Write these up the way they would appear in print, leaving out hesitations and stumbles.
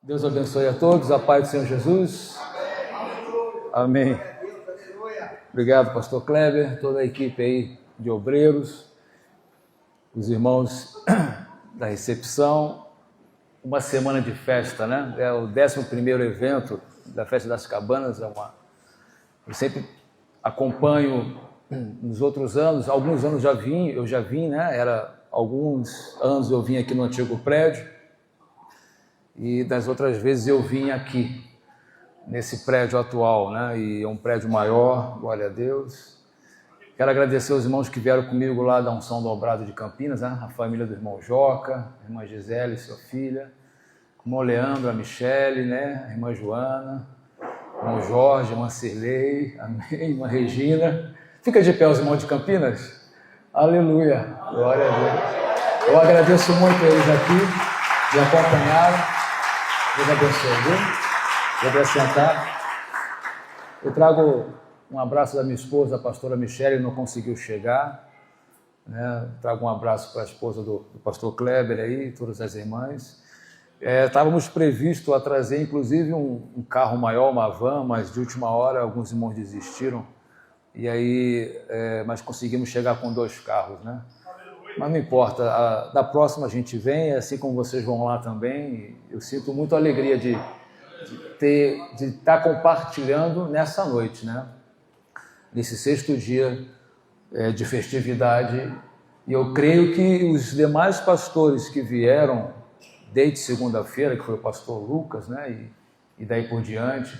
Deus abençoe a todos, a paz do Senhor Jesus. Amém. Obrigado, pastor Kleber, toda a equipe aí de obreiros, os irmãos da recepção. Uma semana de festa, né? É o 11º evento da Festa das Cabanas. Eu sempre acompanho nos outros anos, alguns anos eu já vim, né? Alguns anos eu vim aqui no antigo prédio, e das outras vezes eu vim aqui, nesse prédio atual, né? E é um prédio maior, glória a Deus. Quero agradecer aos irmãos que vieram comigo lá da Unção Dobrado de Campinas, né? A família do irmão Joca, a irmã Gisele, sua filha, o irmão Leandro, a Michele, né? A irmã Joana, o irmão Jorge, a irmã Cirlei, amém, a irmã Regina. Fica de pé os irmãos de Campinas. Aleluia, glória a Deus. Eu agradeço muito eles aqui, me acompanharam. Deus abençoe, viu? Vou sentar. Eu trago um abraço da minha esposa, a pastora Michele, não conseguiu chegar, né? Trago um abraço para a esposa do pastor Kleber aí, todas as irmãs. Estávamos previstos a trazer, inclusive, um carro maior, uma van, mas de última hora alguns irmãos desistiram. E aí, mas conseguimos chegar com 2 carros, né? Mas não importa, da próxima a gente vem, assim como vocês vão lá também. Eu sinto muita alegria de estar compartilhando nessa noite, né? Nesse 6º dia de festividade. E eu creio que os demais pastores que vieram desde segunda-feira, que foi o pastor Lucas, né? E daí por diante,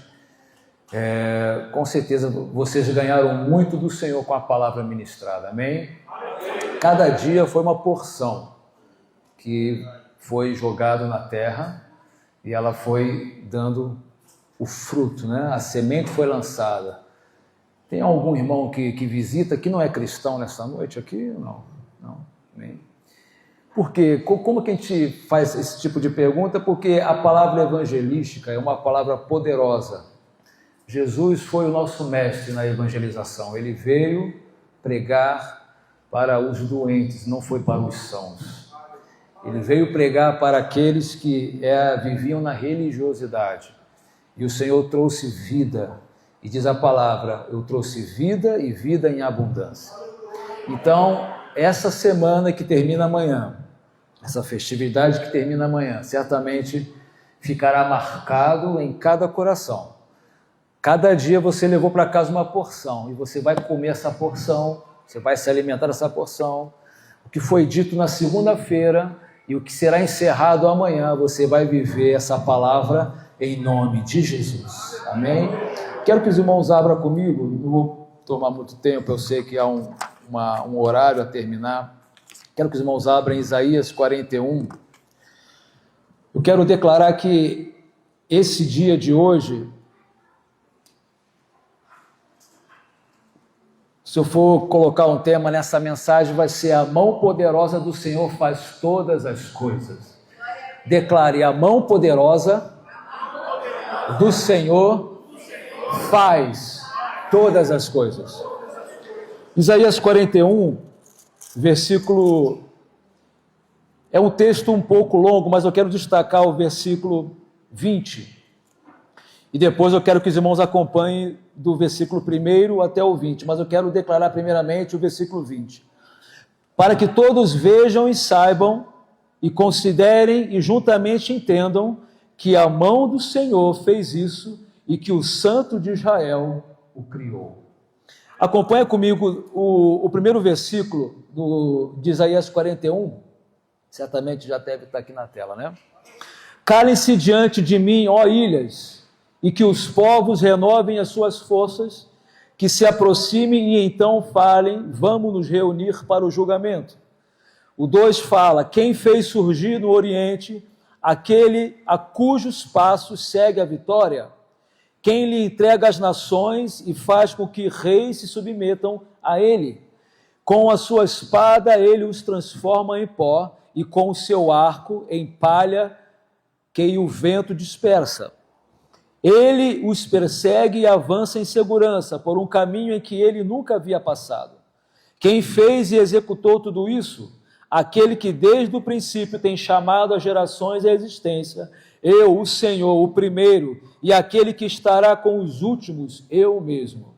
com certeza vocês ganharam muito do Senhor com a palavra ministrada, amém? Cada dia foi uma porção que foi jogada na terra e ela foi dando o fruto, né? A semente foi lançada. Tem algum irmão que visita que não é cristão nessa noite aqui? Não, nem. Por quê? Como que a gente faz esse tipo de pergunta? Porque a palavra evangelística é uma palavra poderosa. Jesus foi o nosso mestre na evangelização. Ele veio pregar para os doentes, não foi para os sãos. Ele veio pregar para aqueles que viviam na religiosidade. E o Senhor trouxe vida. E diz a palavra, eu trouxe vida e vida em abundância. Então, essa semana que termina amanhã, essa festividade que termina amanhã, certamente ficará marcado em cada coração. Cada dia você levou para casa uma porção, e você vai comer essa porção, você vai se alimentar dessa porção. O que foi dito na segunda-feira e o que será encerrado amanhã, você vai viver essa palavra em nome de Jesus. Amém? Quero que os irmãos abram comigo, não vou tomar muito tempo, eu sei que há um horário a terminar. Quero que os irmãos abram Isaías 41. Eu quero declarar que esse dia de hoje, se eu for colocar um tema nessa mensagem, vai ser: a mão poderosa do Senhor faz todas as coisas. Declare: a mão poderosa do Senhor faz todas as coisas. Isaías 41, versículo... É um texto um pouco longo, mas eu quero destacar o versículo 20. E depois eu quero que os irmãos acompanhem do versículo 1 até o 20, mas eu quero declarar primeiramente o versículo 20. Para que todos vejam e saibam, e considerem e juntamente entendam que a mão do Senhor fez isso e que o Santo de Israel o criou. Acompanha comigo o primeiro versículo de Isaías 41, certamente já deve estar aqui na tela, né? Calem-se diante de mim, ó ilhas, e que os povos renovem as suas forças, que se aproximem e então falem, vamos nos reunir para o julgamento. O 2 fala, quem fez surgir no Oriente, aquele a cujos passos segue a vitória, quem lhe entrega as nações e faz com que reis se submetam a ele. Com a sua espada ele os transforma em pó, e com o seu arco em palha que o vento dispersa. Ele os persegue e avança em segurança por um caminho em que ele nunca havia passado. Quem fez e executou tudo isso? Aquele que desde o princípio tem chamado as gerações à existência eu, o Senhor, o primeiro, e aquele que estará com os últimos, eu mesmo.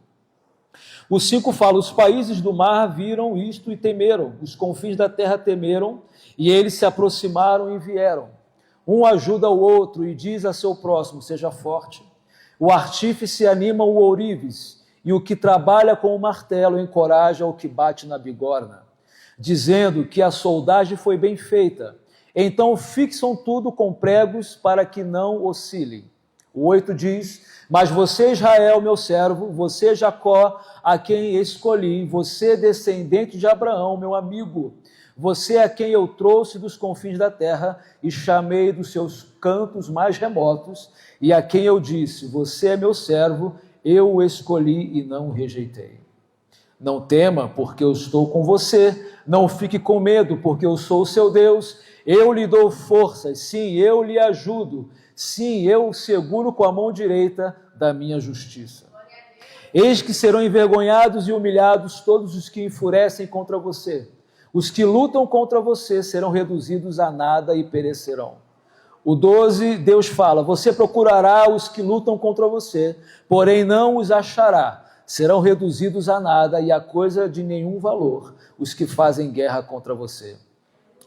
O 5 fala, os países do mar viram isto e temeram, os confins da terra temeram, e eles se aproximaram e vieram. Um ajuda o outro e diz a seu próximo, seja forte. O artífice anima o ourives, e o que trabalha com o martelo encoraja o que bate na bigorna, dizendo que a soldagem foi bem feita. Então fixam tudo com pregos para que não oscilem. O 8 diz, mas você, Israel, meu servo, você, Jacó, a quem escolhi, você, descendente de Abraão, meu amigo, você a quem eu trouxe dos confins da terra e chamei dos seus cantos mais remotos, e a quem eu disse, você é meu servo, eu o escolhi e não o rejeitei. Não tema, porque eu estou com você, não fique com medo, porque eu sou o seu Deus, eu lhe dou forças, sim, eu lhe ajudo, sim, eu o seguro com a mão direita da minha justiça. Eis que serão envergonhados e humilhados todos os que enfurecem contra você. Os que lutam contra você serão reduzidos a nada e perecerão. O 12, Deus fala, você procurará os que lutam contra você, porém não os achará. Serão reduzidos a nada e a coisa de nenhum valor, os que fazem guerra contra você.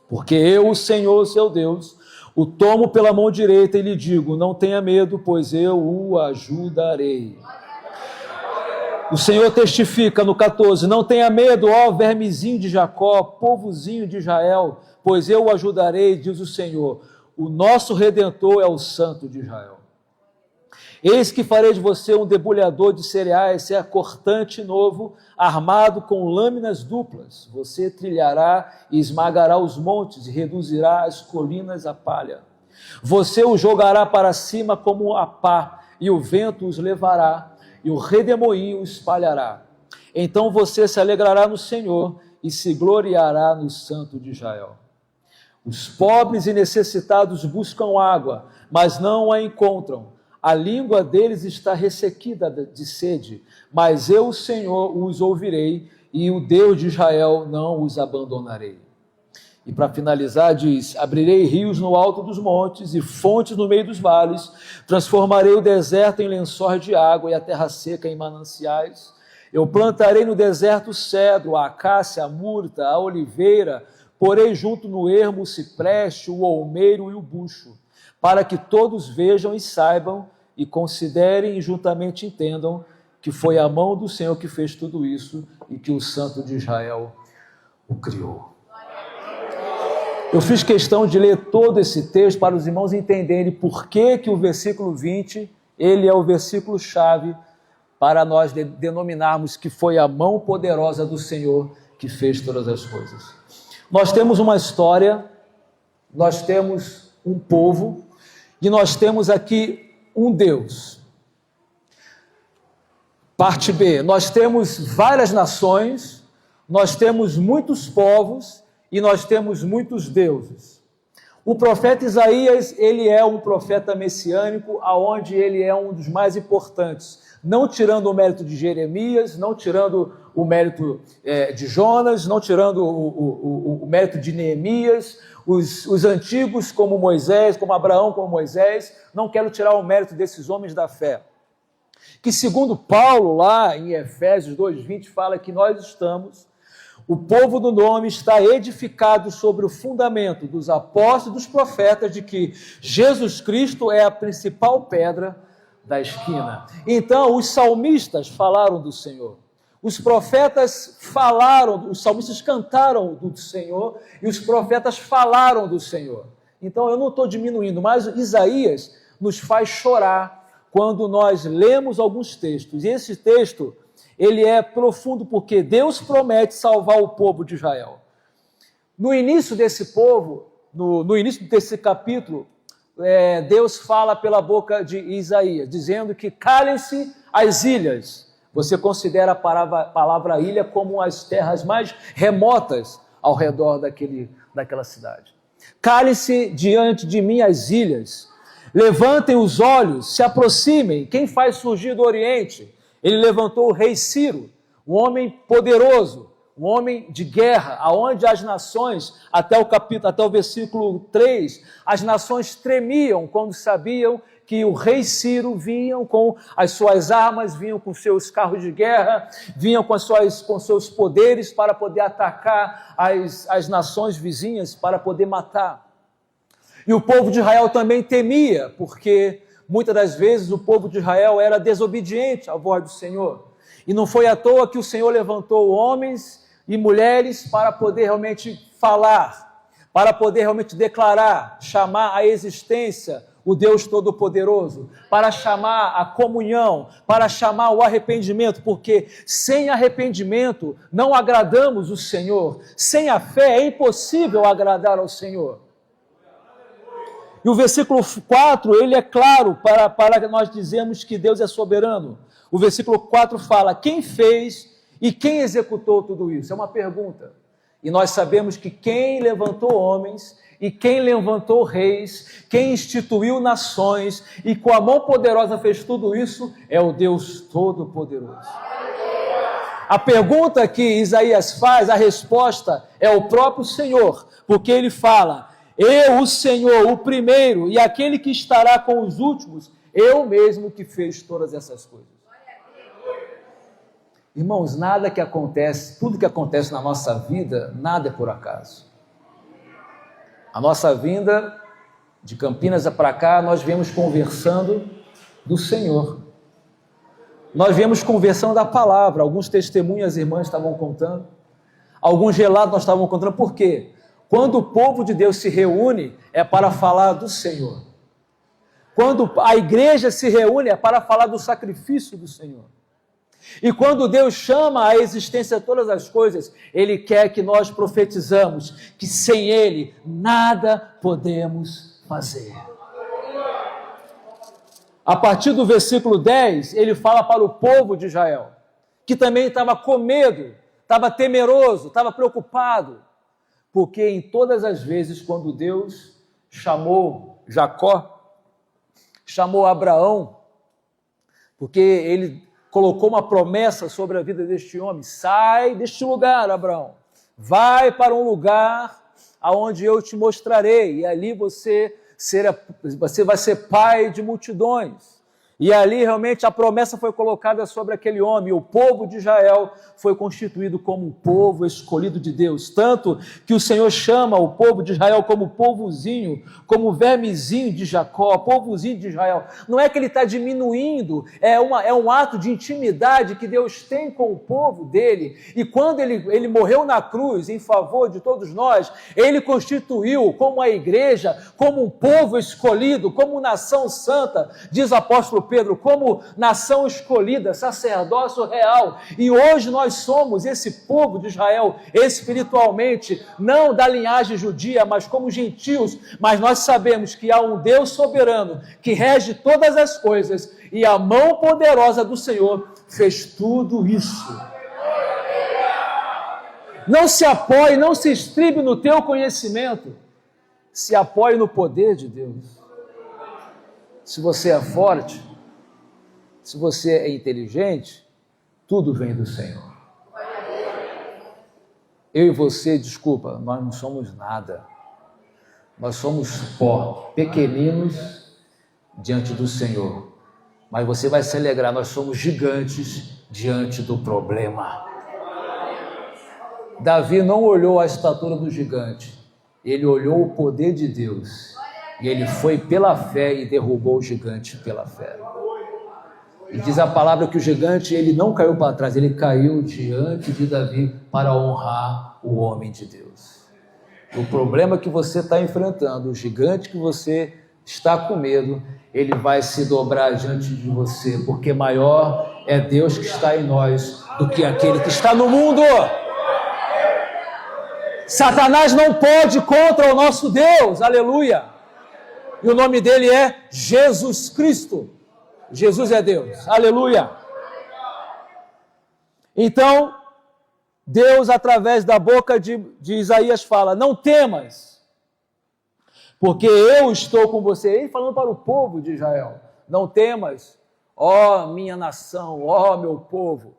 Porque eu, o Senhor, seu Deus, o tomo pela mão direita e lhe digo, não tenha medo, pois eu o ajudarei. O Senhor testifica no 14, não tenha medo, ó vermezinho de Jacó, povozinho de Israel, pois eu o ajudarei, diz o Senhor. O nosso Redentor é o Santo de Israel. Eis que farei de você um debulhador de cereais, é cortante novo, armado com lâminas duplas. Você trilhará e esmagará os montes e reduzirá as colinas a palha. Você o jogará para cima como a pá, e o vento os levará, e o redemoinho o espalhará. Então você se alegrará no Senhor e se gloriará no Santo de Israel. Os pobres e necessitados buscam água, mas não a encontram. A língua deles está ressequida de sede, mas eu, o Senhor, os ouvirei, e o Deus de Israel não os abandonarei. E para finalizar diz, abrirei rios no alto dos montes e fontes no meio dos vales, transformarei o deserto em lençóis de água e a terra seca em mananciais. Eu plantarei no deserto o cedro, a acácia, a murta, a oliveira, porei junto no ermo o cipreste, o olmeiro e o bucho, para que todos vejam e saibam e considerem e juntamente entendam que foi a mão do Senhor que fez tudo isso e que o Santo de Israel o criou. Eu fiz questão de ler todo esse texto para os irmãos entenderem por que o versículo 20, ele é o versículo-chave para nós denominarmos que foi a mão poderosa do Senhor que fez todas as coisas. Nós temos uma história, nós temos um povo e nós temos aqui um Deus. Parte B, nós temos várias nações, nós temos muitos povos e nós temos muitos deuses. O profeta Isaías, ele é um profeta messiânico, aonde ele é um dos mais importantes, não tirando o mérito de Jeremias, não tirando o mérito de Jonas, não tirando o mérito de Neemias, os antigos como Moisés, como Abraão, como Moisés, não quero tirar o mérito desses homens da fé. Que segundo Paulo, lá em Efésios 2:20, fala que nós estamos, o povo do nome está edificado sobre o fundamento dos apóstolos e dos profetas de que Jesus Cristo é a principal pedra da esquina. Então, os salmistas falaram do Senhor. Os profetas falaram, os salmistas cantaram do Senhor e os profetas falaram do Senhor. Então, eu não estou diminuindo, mas Isaías nos faz chorar quando nós lemos alguns textos. E esse texto, ele é profundo porque Deus promete salvar o povo de Israel. No início desse povo, no início desse capítulo, Deus fala pela boca de Isaías, dizendo que calem-se as ilhas. Você considera a palavra ilha como as terras mais remotas ao redor daquela cidade. Calem-se diante de mim as ilhas, levantem os olhos, se aproximem. Quem faz surgir do Oriente? Ele levantou o rei Ciro, um homem poderoso, um homem de guerra, aonde as nações, até o versículo 3, as nações tremiam quando sabiam que o rei Ciro vinha com as suas armas, vinham com seus carros de guerra, vinham com seus poderes para poder atacar as nações vizinhas, para poder matar. E o povo de Israel também temia, porque muitas das vezes o povo de Israel era desobediente à voz do Senhor. E não foi à toa que o Senhor levantou homens e mulheres para poder realmente falar, para poder realmente declarar, chamar à existência o Deus Todo-Poderoso, para chamar a comunhão, para chamar o arrependimento, porque sem arrependimento não agradamos o Senhor, sem a fé é impossível agradar ao Senhor. E o versículo 4, ele é claro para nós dizermos que Deus é soberano. O versículo 4 fala, quem fez e quem executou tudo isso? É uma pergunta. E nós sabemos que quem levantou homens e quem levantou reis, quem instituiu nações e com a mão poderosa fez tudo isso é o Deus Todo-Poderoso. A pergunta que Isaías faz, a resposta é o próprio Senhor, porque ele fala, eu, o Senhor, o primeiro e aquele que estará com os últimos, eu mesmo que fez todas essas coisas. Irmãos, nada que acontece, tudo que acontece na nossa vida, nada é por acaso. A nossa vinda de Campinas para cá, nós viemos conversando do Senhor. Nós viemos conversando da palavra. Alguns testemunhos as irmãs estavam contando. Alguns relatos nós estávamos contando. Por quê? Quando o povo de Deus se reúne, é para falar do Senhor. Quando a igreja se reúne, é para falar do sacrifício do Senhor. E quando Deus chama à existência todas as coisas, Ele quer que nós profetizamos que sem Ele nada podemos fazer. A partir do versículo 10, ele fala para o povo de Israel, que também estava com medo, estava temeroso, estava preocupado, porque em todas as vezes quando Deus chamou Jacó, chamou Abraão, porque ele colocou uma promessa sobre a vida deste homem, sai deste lugar, Abraão, vai para um lugar aonde eu te mostrarei, e ali você vai ser pai de multidões. E ali realmente a promessa foi colocada sobre aquele homem, e o povo de Israel foi constituído como um povo escolhido de Deus, tanto que o Senhor chama o povo de Israel como povozinho, como vermezinho de Jacó, povozinho de Israel. Não é que ele está diminuindo, é um ato de intimidade que Deus tem com o povo dele, e quando ele morreu na cruz em favor de todos nós, ele constituiu como a igreja, como um povo escolhido, como nação santa, diz o apóstolo Pedro, como nação escolhida, sacerdócio real, e hoje nós somos esse povo de Israel, espiritualmente, não da linhagem judia, mas como gentios, mas nós sabemos que há um Deus soberano, que rege todas as coisas, e a mão poderosa do Senhor fez tudo isso. Não se apoie, não se estribe no teu conhecimento, se apoie no poder de Deus. Se você é forte, se você é inteligente, tudo vem do Senhor. Eu e você, desculpa, nós não somos nada. Nós somos pó, pequeninos diante do Senhor. Mas você vai se alegrar, nós somos gigantes diante do problema. Davi não olhou a estatura do gigante, ele olhou o poder de Deus. E ele foi pela fé e derrubou o gigante pela fé. E diz a palavra que o gigante, ele não caiu para trás, ele caiu diante de Davi para honrar o homem de Deus. O problema que você está enfrentando, o gigante que você está com medo, ele vai se dobrar diante de você, porque maior é Deus que está em nós do que aquele que está no mundo. Satanás não pode contra o nosso Deus, aleluia. E o nome dele é Jesus Cristo. Jesus é Deus, aleluia. Então, Deus, através da boca de Isaías, fala: não temas, porque eu estou com você. Ele falando para o povo de Israel: não temas, ó minha nação, ó meu povo.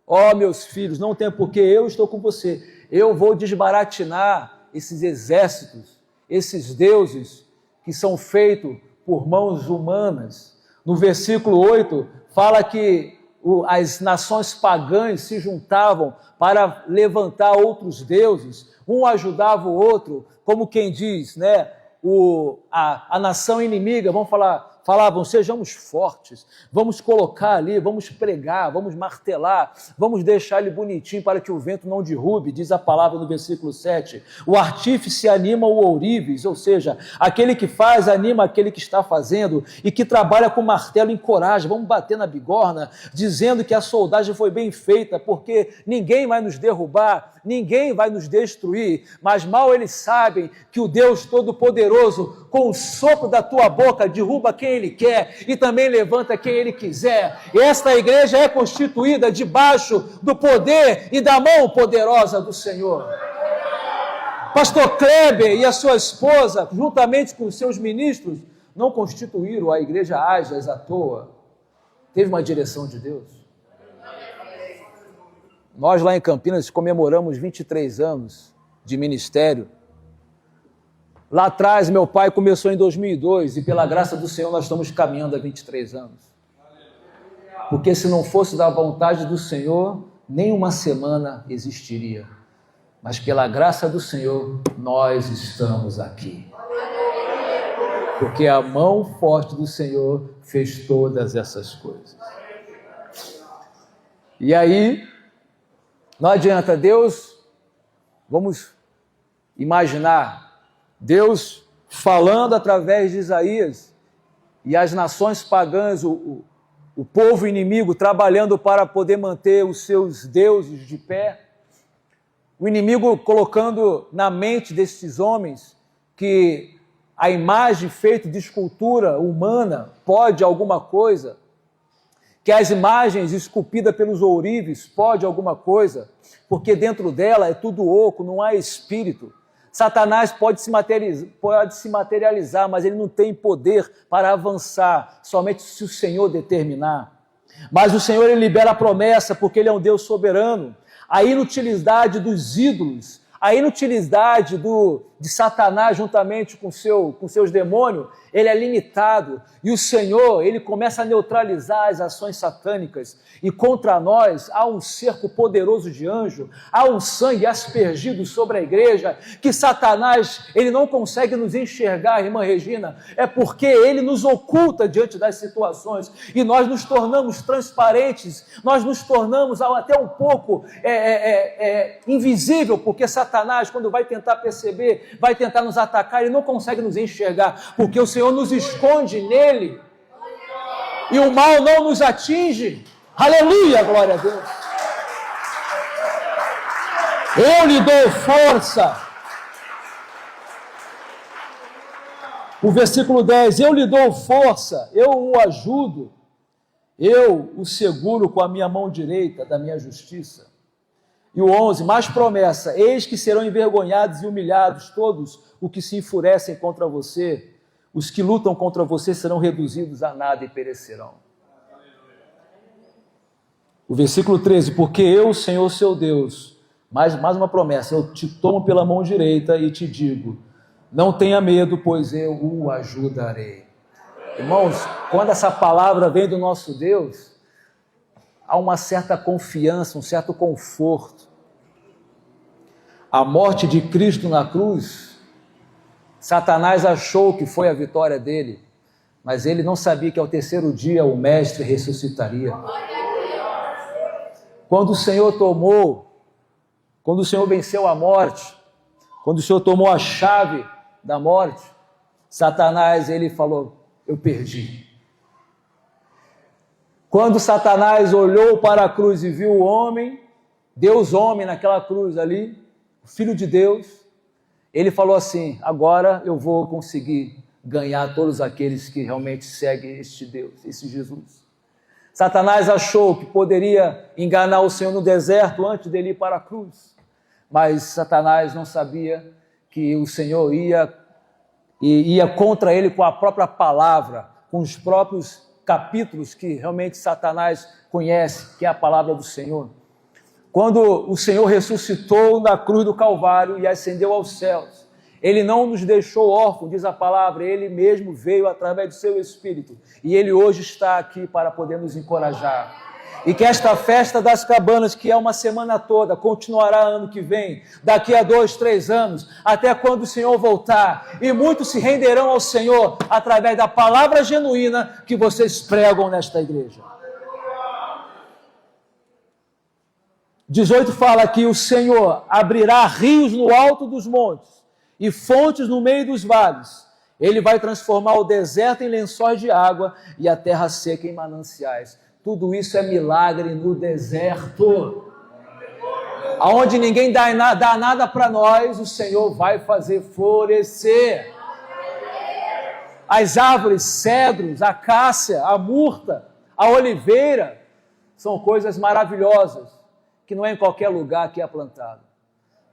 Ó, meus filhos, não tem porque eu estou com você. Eu vou desbaratinar esses exércitos, esses deuses que são feitos por mãos humanas. No versículo 8, fala que as nações pagãs se juntavam para levantar outros deuses, um ajudava o outro, como quem diz, né? A nação inimiga, falavam, sejamos fortes, vamos colocar ali, vamos pregar, vamos martelar, vamos deixar ele bonitinho para que o vento não derrube, diz a palavra no versículo 7. O artífice anima o ourives, ou seja, aquele que faz anima aquele que está fazendo, e que trabalha com martelo encoraja, vamos bater na bigorna, dizendo que a soldagem foi bem feita, porque ninguém vai nos derrubar, ninguém vai nos destruir, mas mal eles sabem que o Deus Todo-Poderoso, com o sopro da tua boca, derruba quem Ele quer e também levanta quem Ele quiser. E esta igreja é constituída debaixo do poder e da mão poderosa do Senhor. Pastor Kleber e a sua esposa, juntamente com os seus ministros, não constituíram a igreja Ágias à toa. Teve uma direção de Deus. Nós lá em Campinas comemoramos 23 anos de ministério. Lá atrás, meu pai começou em 2002 e pela graça do Senhor nós estamos caminhando há 23 anos. Porque se não fosse da vontade do Senhor, nem uma semana existiria. Mas pela graça do Senhor, nós estamos aqui. Porque a mão forte do Senhor fez todas essas coisas. E aí, não adianta, Deus, vamos imaginar, Deus falando através de Isaías, e as nações pagãs, o povo inimigo trabalhando para poder manter os seus deuses de pé, o inimigo colocando na mente desses homens que a imagem feita de escultura humana pode alguma coisa, que as imagens esculpidas pelos ourives pode alguma coisa, porque dentro dela é tudo oco, não há espírito. Satanás pode se materializar, mas ele não tem poder para avançar, somente se o Senhor determinar. Mas o Senhor, ele libera a promessa, porque ele é um Deus soberano. A inutilidade dos ídolos, a inutilidade de Satanás juntamente com seus demônios, ele é limitado. E o Senhor, ele começa a neutralizar as ações satânicas. E contra nós há um cerco poderoso de anjo, há um sangue aspergido sobre a igreja, que Satanás, ele não consegue nos enxergar, irmã Regina, é porque ele nos oculta diante das situações, e nós nos tornamos transparentes, nós nos tornamos até um pouco invisível, porque Satanás, quando vai tentar perceber, vai tentar nos atacar, ele não consegue nos enxergar, porque o Senhor nos esconde nele, e o mal não nos atinge. Aleluia, glória a Deus. Eu lhe dou força. O versículo 10, eu lhe dou força, eu o ajudo, eu o seguro com a minha mão direita da minha justiça. E o 11, mais promessa, eis que serão envergonhados e humilhados todos os que se enfurecem contra você, os que lutam contra você serão reduzidos a nada e perecerão. O versículo 13, porque eu, Senhor, seu Deus, mais uma promessa, eu te tomo pela mão direita e te digo, não tenha medo, pois eu o ajudarei. Irmãos, quando essa palavra vem do nosso Deus, há uma certa confiança, um certo conforto. A morte de Cristo na cruz, Satanás achou que foi a vitória dele, mas ele não sabia que ao terceiro dia o Mestre ressuscitaria. Quando o Senhor venceu a morte, quando o Senhor tomou a chave da morte, Satanás, ele falou, eu perdi. Quando Satanás olhou para a cruz e viu o homem, Deus homem naquela cruz ali, o Filho de Deus, ele falou assim, agora eu vou conseguir ganhar todos aqueles que realmente seguem este Deus, esse Jesus. Satanás achou que poderia enganar o Senhor no deserto antes dele ir para a cruz, mas Satanás não sabia que o Senhor ia contra ele com a própria palavra, com os próprios capítulos que realmente Satanás conhece, que é a palavra do Senhor. Quando o Senhor ressuscitou na cruz do Calvário e ascendeu aos céus, Ele não nos deixou órfãos, diz a palavra, Ele mesmo veio através do seu Espírito. E Ele hoje está aqui para poder nos encorajar. E que esta festa das cabanas, que é uma semana toda, continuará ano que vem, daqui a 2, 3 anos, até quando o Senhor voltar. E muitos se renderão ao Senhor através da palavra genuína que vocês pregam nesta igreja. 18 fala que o Senhor abrirá rios no alto dos montes e fontes no meio dos vales. Ele vai transformar o deserto em lençóis de água e a terra seca em mananciais. Tudo isso é milagre no deserto. Aonde ninguém dá nada para nós, o Senhor vai fazer florescer. As árvores, cedros, a cássia, a murta, a oliveira, são coisas maravilhosas, que não é em qualquer lugar que é plantado.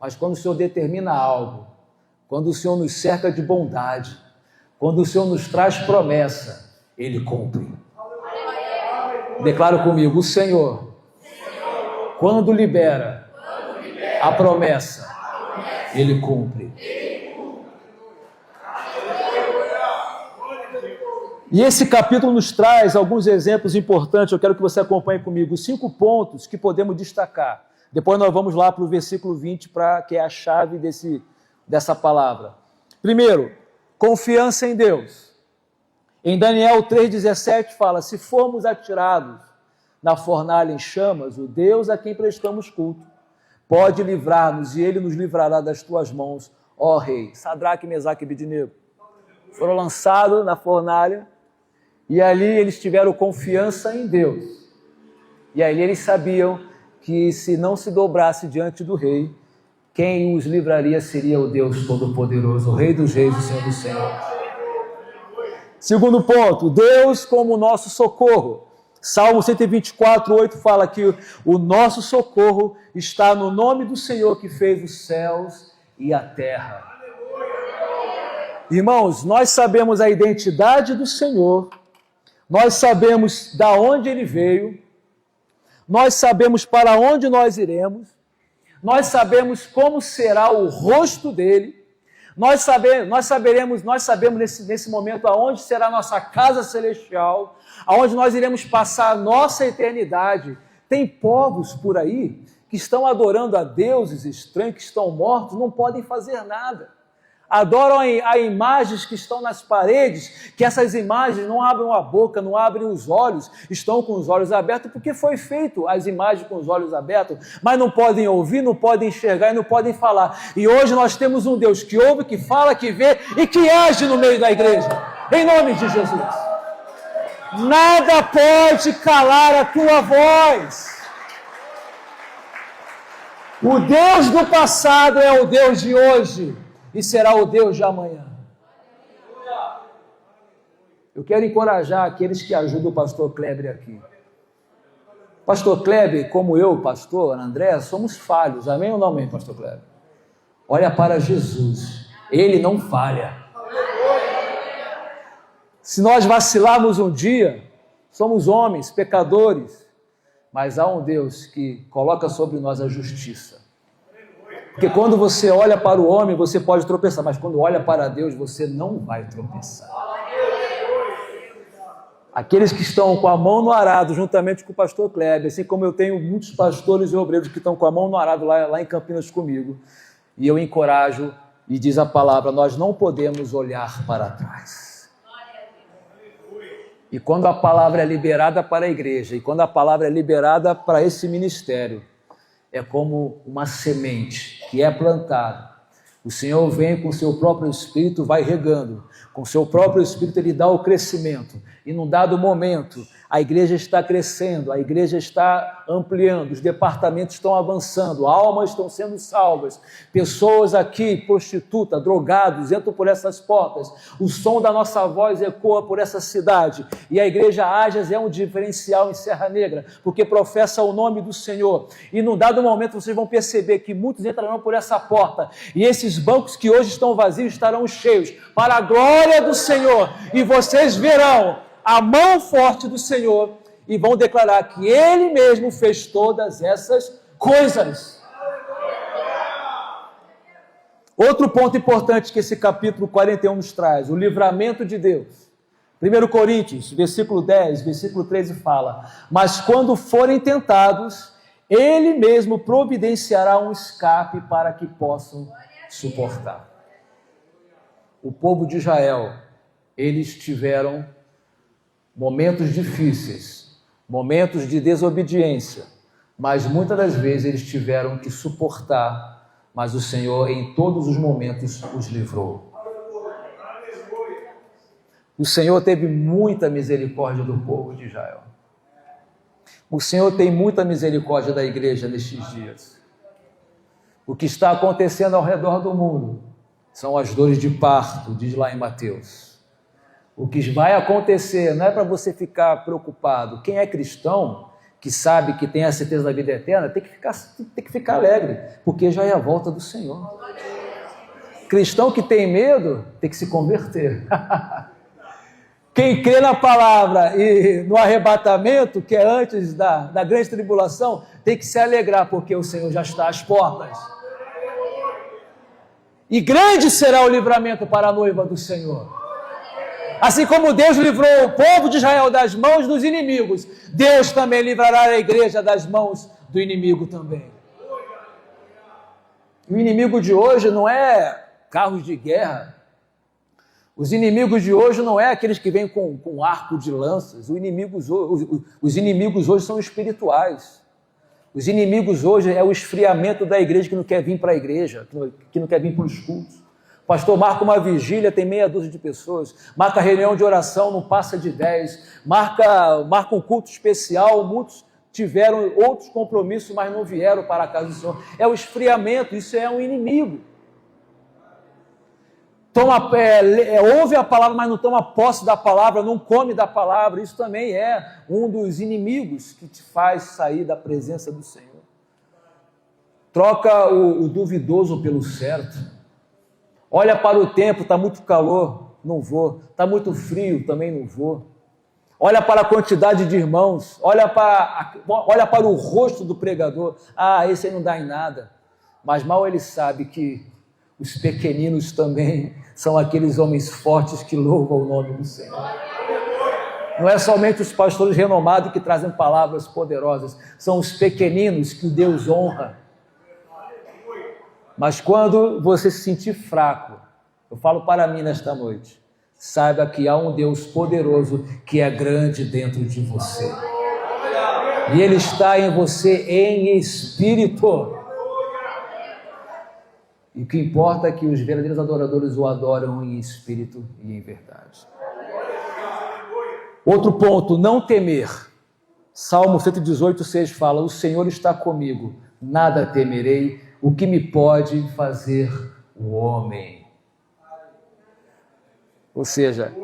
Mas quando o Senhor determina algo, quando o Senhor nos cerca de bondade, quando o Senhor nos traz promessa, Ele cumpre. Declaro comigo, o Senhor, quando libera a promessa, Ele cumpre. E esse capítulo nos traz alguns exemplos importantes, eu quero que você acompanhe comigo, 5 pontos que podemos destacar. Depois nós vamos lá para o versículo 20, que é a chave dessa palavra. Primeiro, confiança em Deus. Em Daniel 3,17 fala, se formos atirados na fornalha em chamas, o Deus a quem prestamos culto pode livrar-nos e Ele nos livrará das tuas mãos, ó Rei. Sadraque, Mesaque e Abednego foram lançados na fornalha e ali eles tiveram confiança em Deus. E ali eles sabiam que se não se dobrasse diante do Rei, quem os livraria seria o Deus Todo-Poderoso, o Rei dos Reis, o Senhor dos Senhores. Segundo ponto, Deus como nosso socorro. Salmo 124, 8 fala que o nosso socorro está no nome do Senhor que fez os céus e a terra. Irmãos, nós sabemos a identidade do Senhor, nós sabemos de onde Ele veio, nós sabemos para onde nós iremos, nós sabemos como será o rosto dEle, nós sabemos nesse momento aonde será a nossa casa celestial, aonde nós iremos passar a nossa eternidade. Tem povos por aí que estão adorando a deuses estranhos, que estão mortos, não podem fazer nada. Adoram a imagens que estão nas paredes, que essas imagens não abrem a boca, não abrem os olhos, estão com os olhos abertos, porque foi feito as imagens com os olhos abertos, mas não podem ouvir, não podem enxergar e não podem falar. E hoje nós temos um Deus que ouve, que fala, que vê e que age no meio da igreja, em nome de Jesus. Nada pode calar a tua voz. O Deus do passado é o Deus de hoje e será o Deus de amanhã. Eu quero encorajar aqueles que ajudam o pastor Kleber aqui. Pastor Kleber, como eu, pastor André, somos falhos. Amém ou não amém, pastor Kleber? Olha para Jesus. Ele não falha. Se nós vacilarmos um dia, somos homens, pecadores, mas há um Deus que coloca sobre nós a justiça. Porque quando você olha para o homem, você pode tropeçar, mas quando olha para Deus, você não vai tropeçar. Aqueles que estão com a mão no arado, juntamente com o pastor Kleber, assim como eu tenho muitos pastores e obreiros que estão com a mão no arado lá em Campinas comigo, e eu encorajo, e diz a palavra, nós não podemos olhar para trás. E quando a palavra é liberada para a igreja, e quando a palavra é liberada para esse ministério, é como uma semente que é plantada. O Senhor vem com o seu próprio Espírito, vai regando. Com o seu próprio Espírito Ele dá o crescimento. E num dado momento, a igreja está crescendo, a igreja está ampliando, os departamentos estão avançando, almas estão sendo salvas, pessoas aqui, prostitutas, drogados, entram por essas portas, o som da nossa voz ecoa por essa cidade, e a igreja Ágias é um diferencial em Serra Negra, porque professa o nome do Senhor, e num dado momento vocês vão perceber que muitos entrarão por essa porta, e esses bancos que hoje estão vazios estarão cheios, para a glória do Senhor, e vocês verão a mão forte do Senhor e vão declarar que Ele mesmo fez todas essas coisas. Outro ponto importante que esse capítulo 41 nos traz, o livramento de Deus. 1 Coríntios, versículo 10, versículo 13 fala: mas quando forem tentados, Ele mesmo providenciará um escape para que possam suportar. O povo de Israel, eles tiveram momentos difíceis, momentos de desobediência, mas muitas das vezes eles tiveram que suportar, mas o Senhor em todos os momentos os livrou. O Senhor teve muita misericórdia do povo de Israel. O Senhor tem muita misericórdia da igreja nestes dias. O que está acontecendo ao redor do mundo são as dores de parto, diz lá em Mateus. O que vai acontecer não é para você ficar preocupado. Quem é cristão, que sabe que tem a certeza da vida eterna, tem que ficar alegre, porque já é a volta do Senhor. Cristão que tem medo, tem que se converter. Quem crê na palavra e no arrebatamento, que é antes da grande tribulação, tem que se alegrar, porque o Senhor já está às portas. E grande será o livramento para a noiva do Senhor. Assim como Deus livrou o povo de Israel das mãos dos inimigos, Deus também livrará a igreja das mãos do inimigo também. O inimigo de hoje não é carros de guerra. Os inimigos de hoje não é aqueles que vêm com arco de lanças. Os inimigos hoje são espirituais. Os inimigos hoje é o esfriamento da igreja que não quer vir para a igreja, que não quer vir para os cultos. O pastor marca uma vigília, tem meia dúzia de pessoas. Marca reunião de oração, não passa de 10. Marca um culto especial, muitos tiveram outros compromissos, mas não vieram para a casa do Senhor. É o esfriamento, isso é um inimigo. Ouve a palavra, mas não toma posse da palavra, não come da palavra. Isso também é um dos inimigos que te faz sair da presença do Senhor. Troca o duvidoso pelo certo. Olha para o tempo, está muito calor, não vou. Está muito frio, também não vou. Olha para a quantidade de irmãos, olha para o rosto do pregador. Esse aí não dá em nada. Mas mal ele sabe que os pequeninos também são aqueles homens fortes que louvam o nome do Senhor. Não é somente os pastores renomados que trazem palavras poderosas, são os pequeninos que Deus honra. Mas quando você se sentir fraco, eu falo para mim nesta noite, saiba que há um Deus poderoso que é grande dentro de você. E Ele está em você em espírito. E o que importa é que os verdadeiros adoradores o adoram em espírito e em verdade. Outro ponto, não temer. Salmo 118:6 fala: o Senhor está comigo, nada temerei. O que me pode fazer o homem? Ou seja,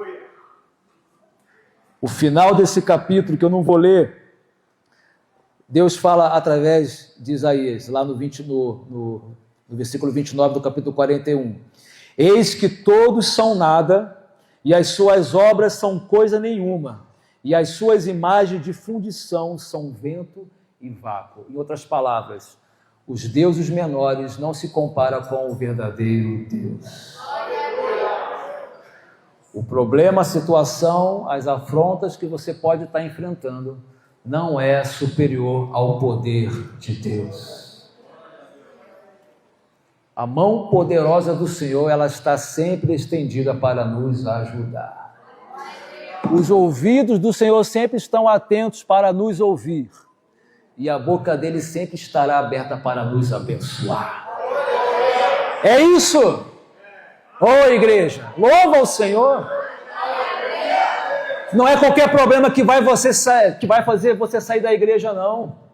o final desse capítulo, que eu não vou ler, Deus fala através de Isaías, lá no versículo 29 do capítulo 41. Eis que todos são nada, e as suas obras são coisa nenhuma, e as suas imagens de fundição são vento e vácuo. Em outras palavras, os deuses menores não se comparam com o verdadeiro Deus. O problema, a situação, as afrontas que você pode estar enfrentando não é superior ao poder de Deus. A mão poderosa do Senhor, ela está sempre estendida para nos ajudar. Os ouvidos do Senhor sempre estão atentos para nos ouvir. E a boca dele sempre estará aberta para nos abençoar. É isso! Igreja, louva o Senhor! Não é qualquer problema que vai fazer você sair da igreja, não.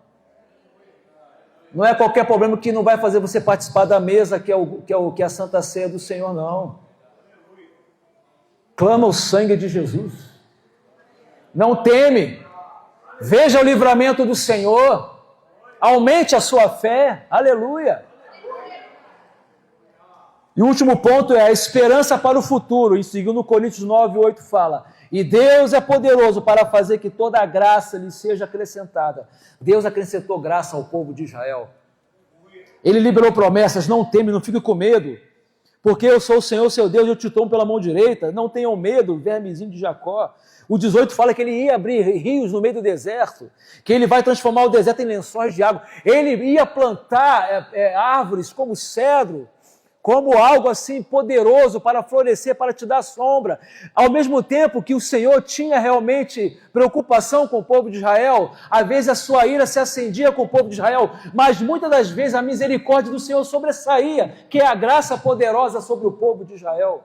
Não é qualquer problema que não vai fazer você participar da mesa, que é a Santa Ceia do Senhor, não. Clama o sangue de Jesus. Não teme. Veja o livramento do Senhor, aumente a sua fé, aleluia. E o último ponto é a esperança para o futuro. Em 2 Coríntios 9:8 fala: E Deus é poderoso para fazer que toda a graça lhe seja acrescentada. Deus acrescentou graça ao povo de Israel. Ele liberou promessas, não teme, não fique com medo, porque eu sou o Senhor, seu Deus, eu te tomo pela mão direita, não tenham medo, vermezinho de Jacó. O 18 fala que ele ia abrir rios no meio do deserto, que ele vai transformar o deserto em lençóis de água, ele ia plantar árvores como cedro, como algo assim poderoso para florescer, para te dar sombra. Ao mesmo tempo que o Senhor tinha realmente preocupação com o povo de Israel, às vezes a sua ira se acendia com o povo de Israel, mas muitas das vezes a misericórdia do Senhor sobressaía, que é a graça poderosa sobre o povo de Israel.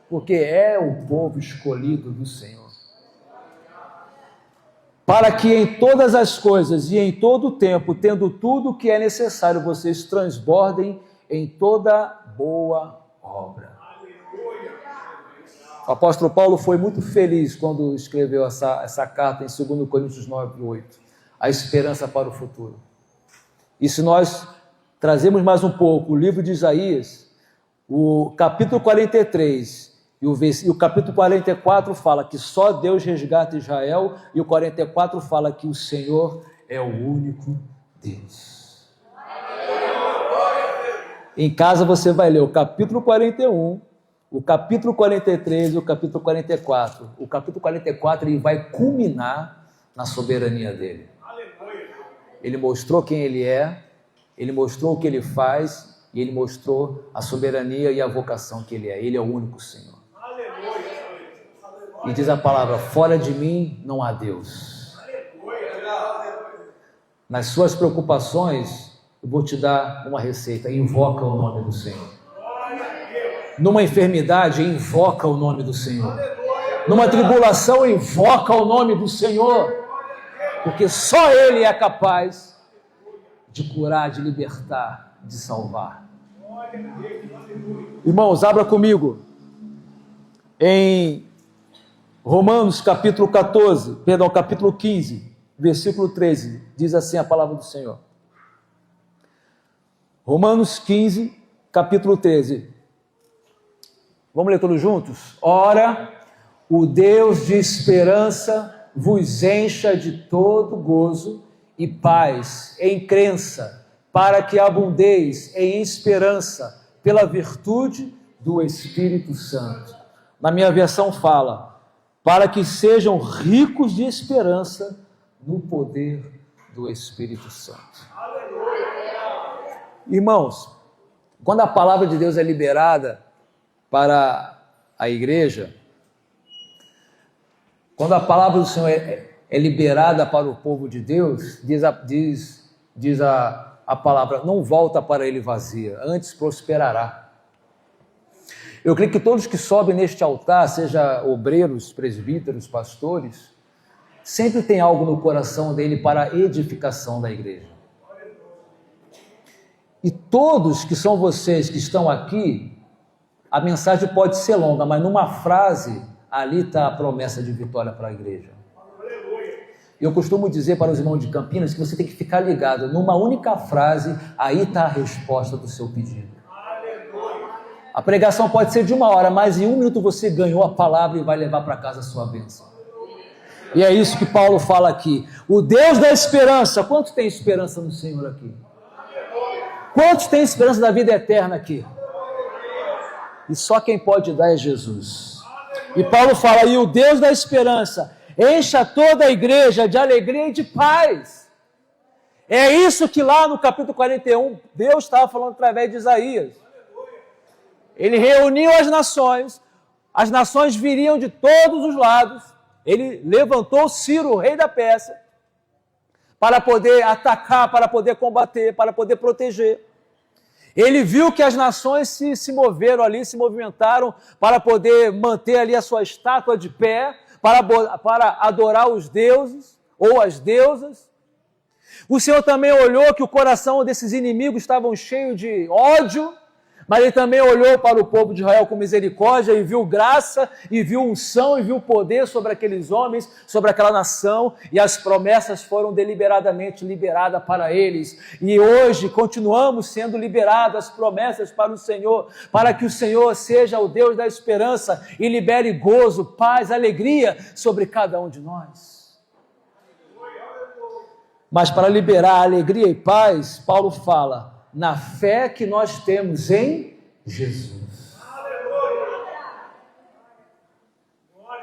Porque é o povo escolhido do Senhor. Para que em todas as coisas e em todo o tempo, tendo tudo o que é necessário, vocês transbordem em toda boa obra. O apóstolo Paulo foi muito feliz quando escreveu essa carta em 2 Coríntios 9:8. A esperança para o futuro. E se nós trazemos mais um pouco o livro de Isaías, o capítulo 43 e o capítulo 44 fala que só Deus resgata Israel, e o 44 fala que o Senhor é o único Deus. Em casa você vai ler o capítulo 41, o capítulo 43 e o capítulo 44. O capítulo 44 ele vai culminar na soberania dele. Ele mostrou quem ele é, ele mostrou o que ele faz e ele mostrou a soberania e a vocação que ele é. Ele é o único Senhor. E diz a palavra, fora de mim não há Deus. Nas suas preocupações, eu vou te dar uma receita, invoca o nome do Senhor. Numa enfermidade, invoca o nome do Senhor. Numa tribulação, invoca o nome do Senhor. Porque só Ele é capaz de curar, de libertar, de salvar. Irmãos, abra comigo em Romanos capítulo 15, versículo 13. Diz assim a palavra do Senhor. Romanos 15, capítulo 13. Vamos ler todos juntos? Ora, o Deus de esperança vos encha de todo gozo e paz em crença, para que abundeis em esperança pela virtude do Espírito Santo. Na minha versão fala, para que sejam ricos de esperança no poder do Espírito Santo. Irmãos, quando a palavra de Deus é liberada para a igreja, quando a palavra do Senhor é liberada para o povo de Deus, diz a palavra, não volta para ele vazia, antes prosperará. Eu creio que todos que sobem neste altar, seja obreiros, presbíteros, pastores, sempre tem algo no coração dele para a edificação da igreja. E todos que são vocês que estão aqui, a mensagem pode ser longa, mas numa frase, ali está a promessa de vitória para a igreja. Eu costumo dizer para os irmãos de Campinas que você tem que ficar ligado, numa única frase, aí está a resposta do seu pedido. A pregação pode ser de 1 hora, mas em 1 minuto você ganhou a palavra e vai levar para casa a sua bênção. E é isso que Paulo fala aqui. O Deus da esperança, quantos tem esperança no Senhor aqui? Quantos têm esperança da vida eterna aqui? E só quem pode dar é Jesus. E Paulo fala, e o Deus da esperança encha toda a igreja de alegria e de paz. É isso que lá no capítulo 41, Deus estava falando através de Isaías. Ele reuniu as nações viriam de todos os lados, ele levantou Ciro, o rei da Pérsia, para poder atacar, para poder combater, para poder proteger. Ele viu que as nações se moveram ali, se movimentaram para poder manter ali a sua estátua de pé, para adorar os deuses ou as deusas. O Senhor também olhou que o coração desses inimigos estavam cheio de ódio, mas ele também olhou para o povo de Israel com misericórdia e viu graça, e viu unção, e viu poder sobre aqueles homens, sobre aquela nação, e as promessas foram deliberadamente liberadas para eles. E hoje continuamos sendo liberados as promessas para o Senhor, para que o Senhor seja o Deus da esperança e libere gozo, paz, alegria sobre cada um de nós. Mas para liberar alegria e paz, Paulo fala: na fé que nós temos em Jesus.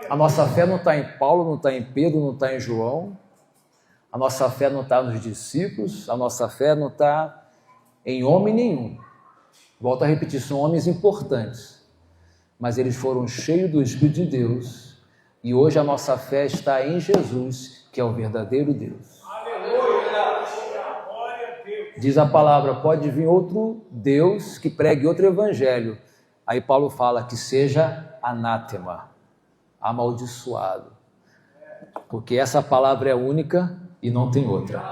A nossa fé não está em Paulo, não está em Pedro, não está em João. A nossa fé não está nos discípulos, a nossa fé não está em homem nenhum. Volto a repetir, são homens importantes, mas eles foram cheios do Espírito de Deus, e hoje a nossa fé está em Jesus, que é o verdadeiro Deus. Diz a palavra, pode vir outro Deus que pregue outro evangelho. Aí Paulo fala que seja anátema, amaldiçoado. Porque essa palavra é única e não tem outra.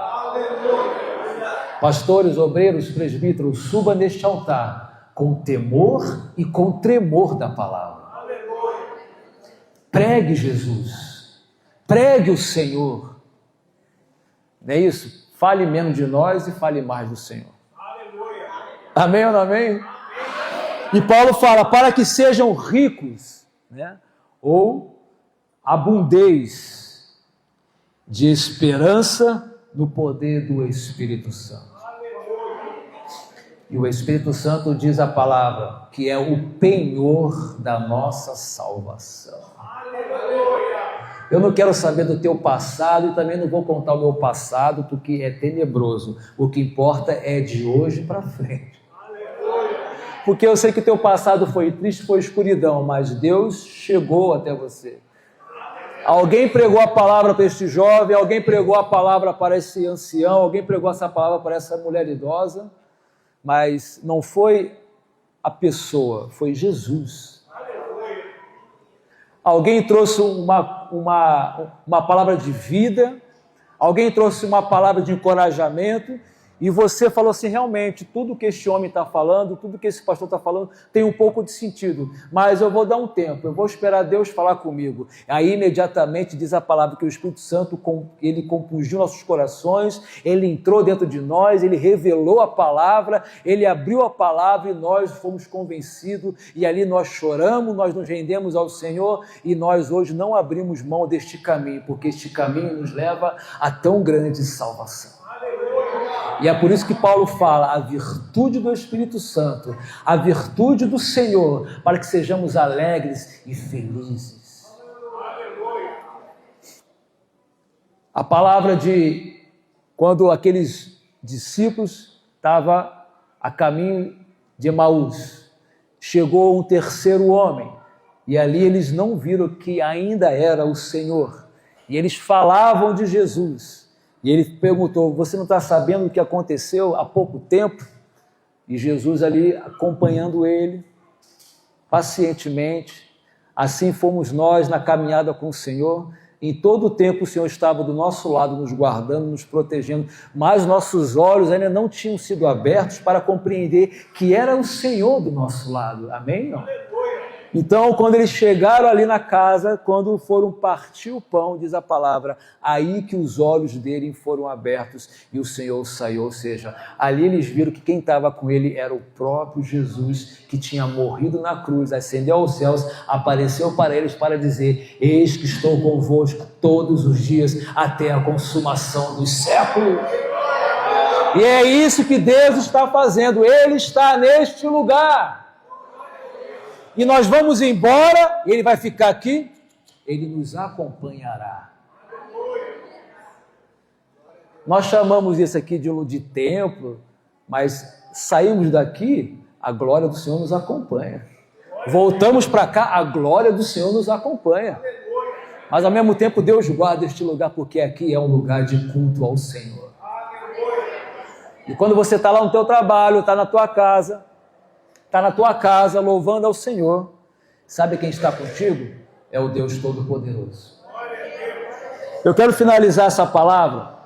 Pastores, obreiros, presbíteros, suba neste altar com temor e com tremor da palavra. Pregue Jesus, pregue o Senhor. Não é isso? Fale menos de nós e fale mais do Senhor. Aleluia. Amém ou não amém? Amém? E Paulo fala, para que sejam ricos, né? Ou abundeis de esperança no poder do Espírito Santo. E o Espírito Santo diz a palavra, que é o penhor da nossa salvação. Eu não quero saber do teu passado e também não vou contar o meu passado, porque é tenebroso. O que importa é de hoje para frente. Porque eu sei que o teu passado foi triste, foi escuridão, mas Deus chegou até você. Alguém pregou a palavra para este jovem, alguém pregou a palavra para esse ancião, alguém pregou essa palavra para essa mulher idosa, mas não foi a pessoa, foi Jesus. Alguém trouxe uma palavra de vida, alguém trouxe uma palavra de encorajamento, e você falou assim, realmente, tudo que este homem está falando, tudo que esse pastor está falando, tem um pouco de sentido, mas eu vou dar um tempo, eu vou esperar Deus falar comigo. Aí, imediatamente, diz a palavra que o Espírito Santo, ele compungiu nossos corações, ele entrou dentro de nós, ele revelou a palavra, ele abriu a palavra e nós fomos convencidos, e ali nós choramos, nós nos rendemos ao Senhor, e nós hoje não abrimos mão deste caminho, porque este caminho nos leva a tão grande salvação. E é por isso que Paulo fala, a virtude do Espírito Santo, a virtude do Senhor, para que sejamos alegres e felizes. A palavra de quando aqueles discípulos estavam a caminho de Emaús, chegou um terceiro homem, e ali eles não viram que ainda era o Senhor, e eles falavam de Jesus. E ele perguntou, você não está sabendo o que aconteceu há pouco tempo? E Jesus ali acompanhando ele, pacientemente. Assim fomos nós na caminhada com o Senhor. Em todo o tempo o Senhor estava do nosso lado, nos guardando, nos protegendo, mas nossos olhos ainda não tinham sido abertos para compreender que era o Senhor do nosso lado. Amém? Não? Então, quando eles chegaram ali na casa, quando foram partir o pão, diz a palavra, aí que os olhos dele foram abertos e o Senhor saiu, ou seja, ali eles viram que quem estava com ele era o próprio Jesus, que tinha morrido na cruz, ascendeu aos céus, apareceu para eles para dizer, eis que estou convosco todos os dias até a consumação dos séculos. E é isso que Deus está fazendo, Ele está neste lugar. E nós vamos embora, e Ele vai ficar aqui, Ele nos acompanhará. Nós chamamos isso aqui de templo, mas saímos daqui, a glória do Senhor nos acompanha. Voltamos para cá, a glória do Senhor nos acompanha. Mas ao mesmo tempo Deus guarda este lugar, porque aqui é um lugar de culto ao Senhor. E quando você está lá no teu trabalho, está na tua casa, louvando ao Senhor, sabe quem está contigo? É o Deus Todo-Poderoso. Eu quero finalizar essa palavra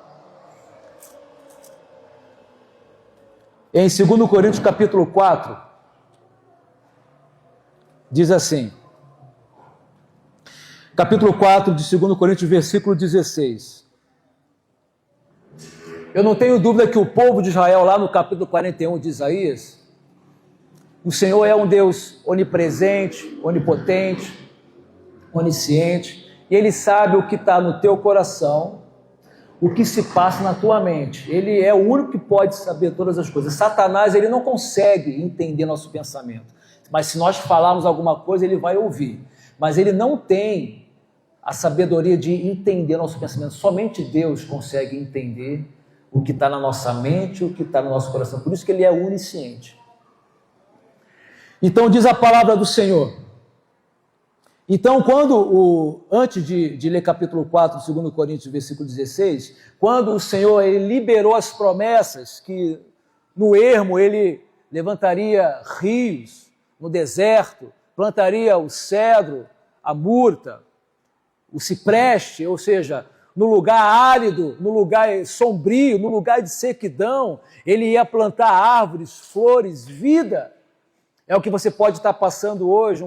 em 2 Coríntios capítulo 4, diz assim, capítulo 4 de 2 Coríntios, versículo 16. Eu não tenho dúvida que o povo de Israel, lá no capítulo 41 de Isaías, o Senhor é um Deus onipresente, onipotente, onisciente, e Ele sabe o que está no teu coração, o que se passa na tua mente. Ele é o único que pode saber todas as coisas. Satanás, ele não consegue entender nosso pensamento, mas se nós falarmos alguma coisa, ele vai ouvir, mas ele não tem a sabedoria de entender nosso pensamento. Somente Deus consegue entender o que está na nossa mente, o que está no nosso coração. Por isso que Ele é onisciente. Então diz a palavra do Senhor. Então, antes de ler capítulo 4, de 2 Coríntios, versículo 16, quando o Senhor ele liberou as promessas que no ermo Ele levantaria rios no deserto, plantaria o cedro, a murta, o cipreste, ou seja, no lugar árido, no lugar sombrio, no lugar de sequidão, Ele ia plantar árvores, flores, vida. É o que você pode estar passando hoje,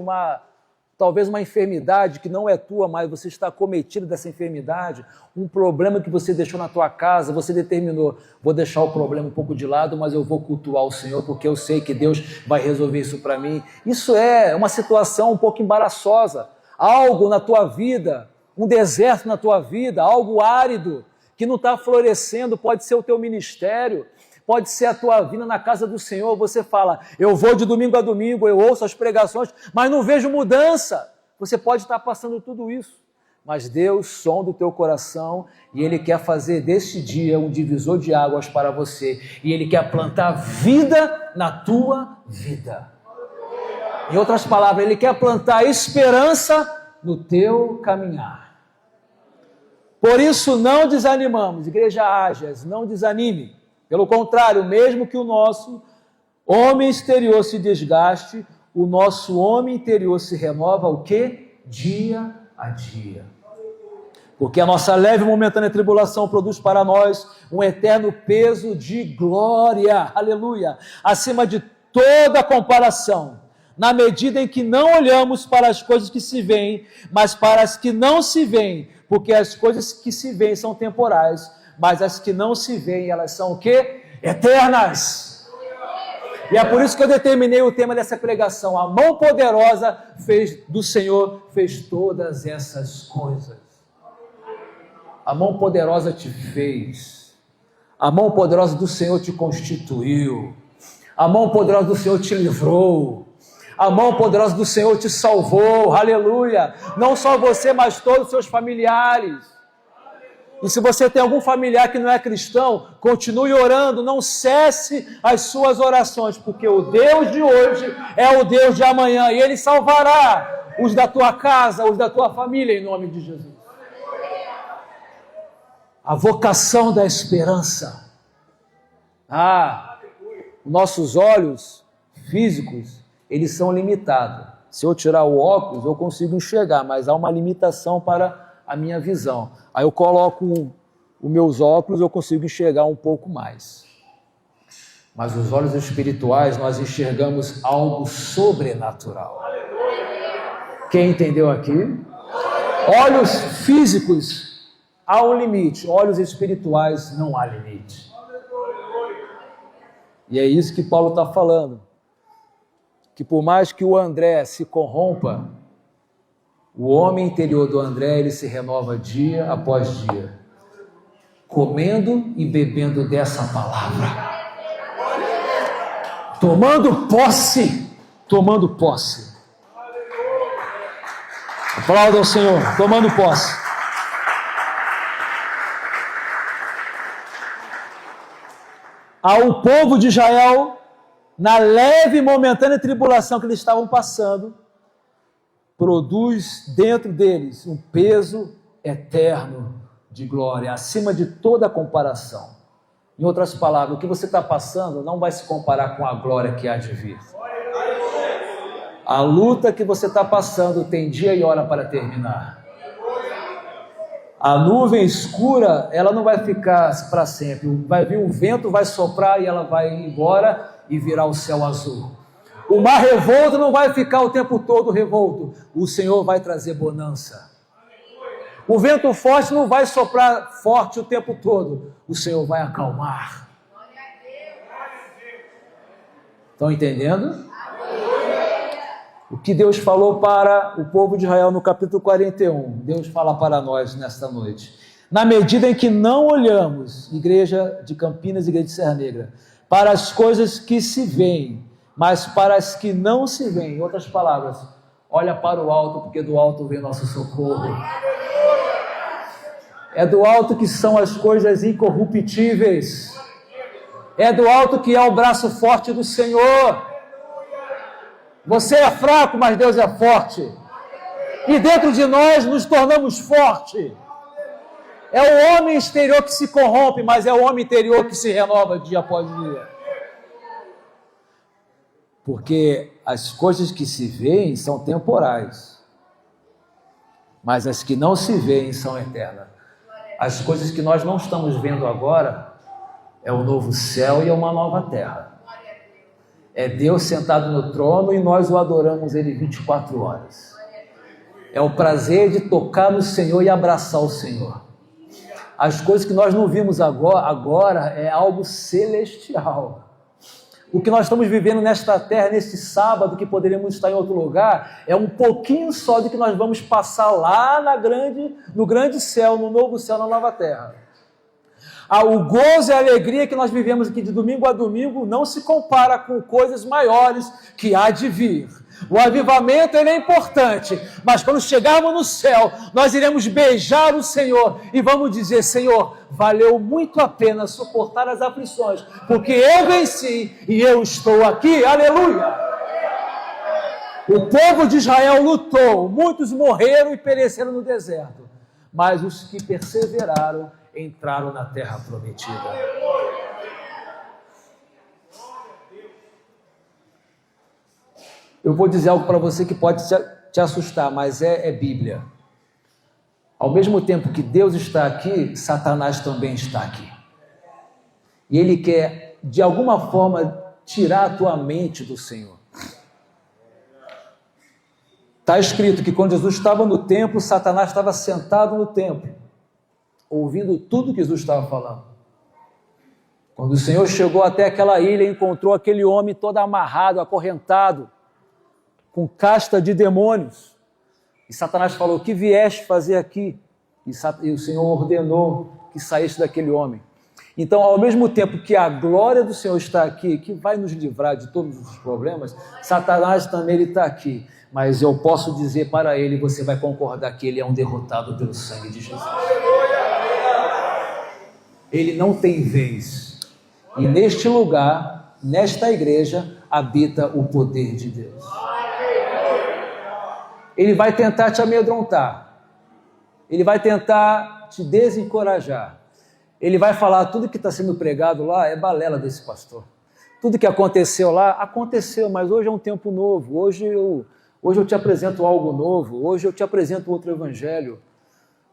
talvez uma enfermidade que não é tua, mas você está cometido dessa enfermidade, um problema que você deixou na tua casa, você determinou, vou deixar o problema um pouco de lado, mas eu vou cultuar o Senhor, porque eu sei que Deus vai resolver isso para mim. Isso é uma situação um pouco embaraçosa, algo na tua vida, um deserto na tua vida, algo árido, que não está florescendo, pode ser o teu ministério, pode ser a tua vida na casa do Senhor. Você fala, eu vou de domingo a domingo, eu ouço as pregações, mas não vejo mudança. Você pode estar passando tudo isso, mas Deus sonda o teu coração e Ele quer fazer deste dia um divisor de águas para você, e Ele quer plantar vida na tua vida. Em outras palavras, Ele quer plantar esperança no teu caminhar. Por isso não desanimamos, igreja Ágias, não desanime. Pelo contrário, mesmo que o nosso homem exterior se desgaste, o nosso homem interior se renova o quê? Dia a dia. Porque a nossa leve e momentânea tribulação produz para nós um eterno peso de glória, aleluia, acima de toda comparação, na medida em que não olhamos para as coisas que se veem, mas para as que não se veem, porque as coisas que se veem são temporais, mas as que não se veem, elas são o quê? Eternas. E é por isso que eu determinei o tema dessa pregação. A mão poderosa do Senhor fez todas essas coisas. A mão poderosa te fez. A mão poderosa do Senhor te constituiu. A mão poderosa do Senhor te livrou. A mão poderosa do Senhor te salvou. Aleluia. Não só você, mas todos os seus familiares. E se você tem algum familiar que não é cristão, continue orando, não cesse as suas orações, porque o Deus de hoje é o Deus de amanhã, e Ele salvará os da tua casa, os da tua família, em nome de Jesus. A vocação da esperança. Nossos olhos físicos, eles são limitados. Se eu tirar o óculos, eu consigo enxergar, mas há uma limitação para a minha visão. Aí eu coloco os meus óculos, eu consigo enxergar um pouco mais. Mas os olhos espirituais, nós enxergamos algo sobrenatural. Quem entendeu aqui? Olhos físicos, há um limite. Olhos espirituais, não há limite. E é isso que Paulo está falando. Que por mais que o André se corrompa, o homem interior do André, ele se renova dia após dia, comendo e bebendo dessa palavra, tomando posse. Aplauda ao Senhor, tomando posse. Ao povo de Israel, na leve e momentânea tribulação que eles estavam passando, produz dentro deles um peso eterno de glória, acima de toda comparação. Em outras palavras, o que você está passando não vai se comparar com a glória que há de vir. A luta que você está passando tem dia e hora para terminar. A nuvem escura, ela não vai ficar para sempre. Vai vir um vento, vai soprar e ela vai ir embora e virar o céu azul. O mar revolto não vai ficar o tempo todo revolto. O Senhor vai trazer bonança. O vento forte não vai soprar forte o tempo todo. O Senhor vai acalmar. Estão entendendo? O que Deus falou para o povo de Israel no capítulo 41, Deus fala para nós nesta noite. Na medida em que não olhamos, igreja de Campinas e igreja de Serra Negra, para as coisas que se veem, mas para as que não se veem, em outras palavras, olha para o alto, porque do alto vem nosso socorro. É do alto que são as coisas incorruptíveis. É do alto que é o braço forte do Senhor. Você é fraco, mas Deus é forte. E dentro de nós nos tornamos fortes. É o homem exterior que se corrompe, mas é o homem interior que se renova dia após dia. Porque as coisas que se veem são temporais, mas as que não se veem são eternas. As coisas que nós não estamos vendo agora é o novo céu e é uma nova terra. É Deus sentado no trono e nós o adoramos Ele 24 horas. É o prazer de tocar no Senhor e abraçar o Senhor. As coisas que nós não vimos agora é algo celestial. O que nós estamos vivendo nesta terra, neste sábado, que poderíamos estar em outro lugar, é um pouquinho só do que nós vamos passar lá no grande céu, no novo céu, na nova terra. O gozo e a alegria que nós vivemos aqui de domingo a domingo não se compara com coisas maiores que há de vir. O avivamento ele é importante, mas quando chegarmos no céu, nós iremos beijar o Senhor e vamos dizer: Senhor, valeu muito a pena suportar as aflições, porque eu venci e eu estou aqui, aleluia! O povo de Israel lutou, muitos morreram e pereceram no deserto, mas os que perseveraram entraram na terra prometida. Eu vou dizer algo para você que pode te assustar, mas é Bíblia. Ao mesmo tempo que Deus está aqui, Satanás também está aqui. E ele quer, de alguma forma, tirar a tua mente do Senhor. Está escrito que quando Jesus estava no templo, Satanás estava sentado no templo, ouvindo tudo que Jesus estava falando. Quando o Senhor chegou até aquela ilha, encontrou aquele homem todo amarrado, acorrentado, com casta de demônios. E Satanás falou: o que vieste fazer aqui? E o Senhor ordenou que saísse daquele homem. Então, ao mesmo tempo que a glória do Senhor está aqui, que vai nos livrar de todos os problemas, Satanás também está aqui. Mas eu posso dizer para ele, você vai concordar que ele é um derrotado pelo sangue de Jesus. Ele não tem vez. E neste lugar, nesta igreja, habita o poder de Deus. Ele vai tentar te amedrontar. Ele vai tentar te desencorajar. Ele vai falar: tudo que está sendo pregado lá é balela desse pastor. Tudo que aconteceu lá, aconteceu, mas hoje é um tempo novo. Hoje eu te apresento algo novo. Hoje eu te apresento outro evangelho.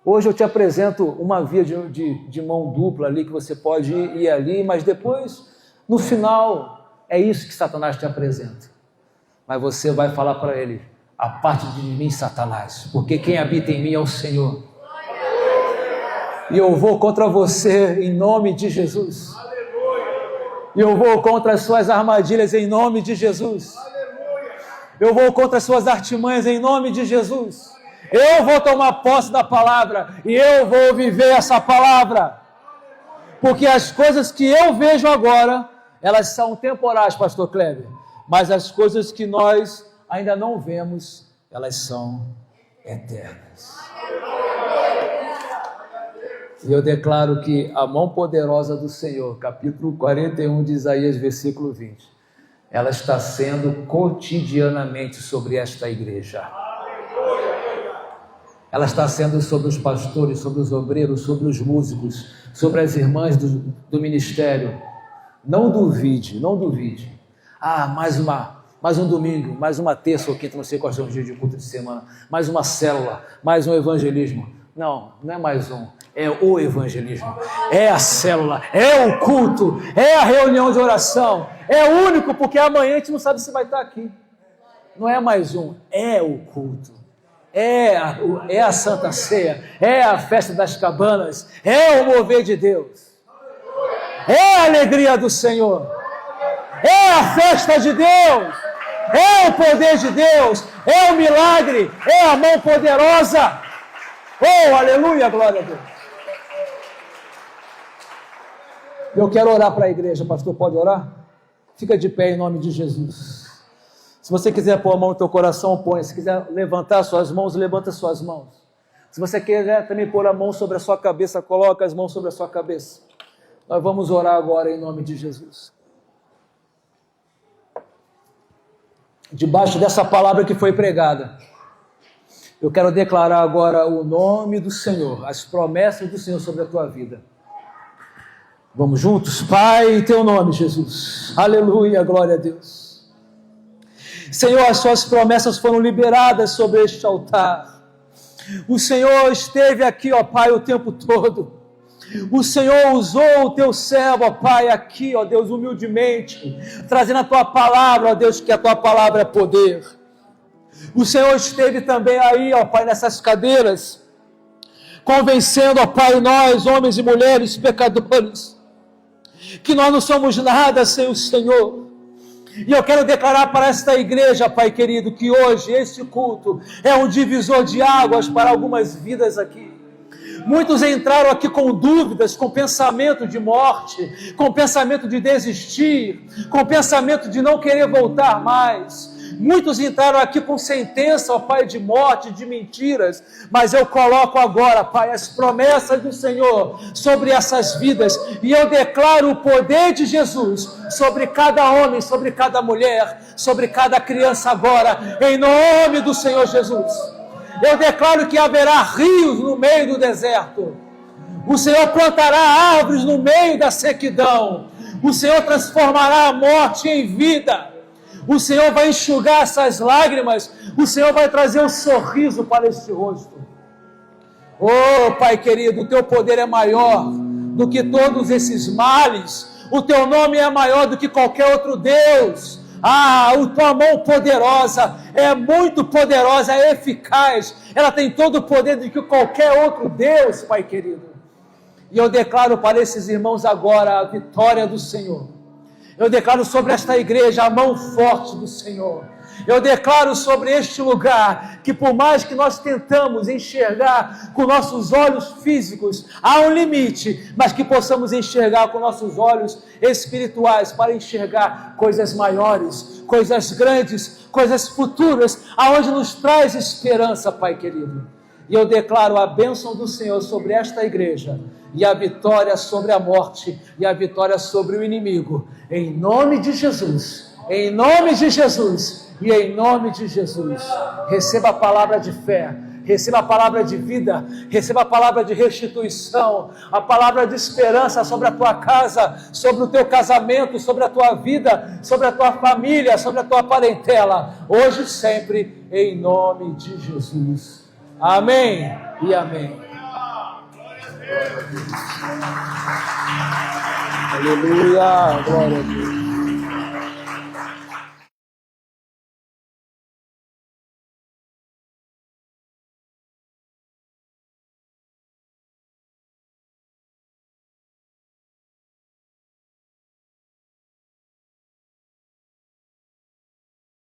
Hoje eu te apresento uma via de mão dupla ali, que você pode ir ali, mas depois, no final, é isso que Satanás te apresenta. Mas você vai falar para ele: aparte de mim, Satanás, porque quem habita em mim é o Senhor. E eu vou contra você em nome de Jesus. E eu vou contra as suas armadilhas em nome de Jesus. Eu vou contra as suas artimanhas em nome de Jesus. Eu vou tomar posse da palavra e eu vou viver essa palavra. Porque as coisas que eu vejo agora, elas são temporais, pastor Kleber. Mas as coisas que nós ainda não vemos, elas são eternas. E eu declaro que a mão poderosa do Senhor, capítulo 41 de Isaías, versículo 20, ela está sendo cotidianamente sobre esta igreja. Ela está sendo sobre os pastores, sobre os obreiros, sobre os músicos, sobre as irmãs do ministério. Não duvide, não duvide. Mais um domingo, mais uma terça ou quinta, não sei quais são os dias de culto de semana, mais uma célula, mais um evangelismo. Não, não é mais um. É o evangelismo, é a célula, é o culto, é a reunião de oração. É o único, porque amanhã a gente não sabe se vai estar aqui. Não é mais um, é o culto. É a Santa Ceia, é a festa das cabanas, é o mover de Deus. É a alegria do Senhor. É a festa de Deus. É o poder de Deus. É o milagre. É a mão poderosa. Oh, aleluia, glória a Deus. Eu quero orar para a igreja, pastor, pode orar? Fica de pé em nome de Jesus. Se você quiser pôr a mão no teu coração, põe. Se quiser levantar suas mãos, levanta suas mãos. Se você quiser também pôr a mão sobre a sua cabeça, coloca as mãos sobre a sua cabeça. Nós vamos orar agora em nome de Jesus. Debaixo dessa palavra que foi pregada, eu quero declarar agora o nome do Senhor, as promessas do Senhor sobre a tua vida. Vamos juntos? Pai, em teu nome, Jesus. Aleluia, glória a Deus. Senhor, as suas promessas foram liberadas sobre este altar. O Senhor esteve aqui, ó Pai, o tempo todo. O Senhor usou o teu servo, ó Pai, aqui, ó Deus, humildemente, trazendo a tua palavra, ó Deus, que a tua palavra é poder. O Senhor esteve também aí, ó Pai, nessas cadeiras, convencendo, ó Pai, nós, homens e mulheres, pecadores, que nós não somos nada sem o Senhor. E eu quero declarar para esta igreja, Pai querido, que hoje este culto é um divisor de águas para algumas vidas aqui. Muitos entraram aqui com dúvidas, com pensamento de morte, com pensamento de desistir, com pensamento de não querer voltar mais. Muitos entraram aqui com sentença, ó Pai, de morte, de mentiras, mas eu coloco agora, Pai, as promessas do Senhor sobre essas vidas, e eu declaro o poder de Jesus sobre cada homem, sobre cada mulher, sobre cada criança agora, em nome do Senhor Jesus. Eu declaro que haverá rios no meio do deserto. O Senhor plantará árvores no meio da sequidão. O Senhor transformará a morte em vida. O Senhor vai enxugar essas lágrimas. O Senhor vai trazer um sorriso para este rosto. Oh, Pai querido, o teu poder é maior do que todos esses males. O teu nome é maior do que qualquer outro Deus. A tua mão poderosa é muito poderosa, é eficaz. Ela tem todo o poder de que qualquer outro Deus, Pai querido. E eu declaro para esses irmãos agora a vitória do Senhor. Eu declaro sobre esta igreja a mão forte do Senhor. Eu declaro sobre este lugar que por mais que nós tentamos enxergar com nossos olhos físicos, há um limite, mas que possamos enxergar com nossos olhos espirituais para enxergar coisas maiores, coisas grandes, coisas futuras, aonde nos traz esperança, Pai querido. E eu declaro a bênção do Senhor sobre esta igreja, e a vitória sobre a morte, e a vitória sobre o inimigo, em nome de Jesus, em nome de Jesus, e em nome de Jesus. Receba a palavra de fé, receba a palavra de vida, receba a palavra de restituição, a palavra de esperança sobre a tua casa, sobre o teu casamento, sobre a tua vida, sobre a tua família, sobre a tua parentela, hoje e sempre, em nome de Jesus. Amém e amém. Aleluia, glória a Deus.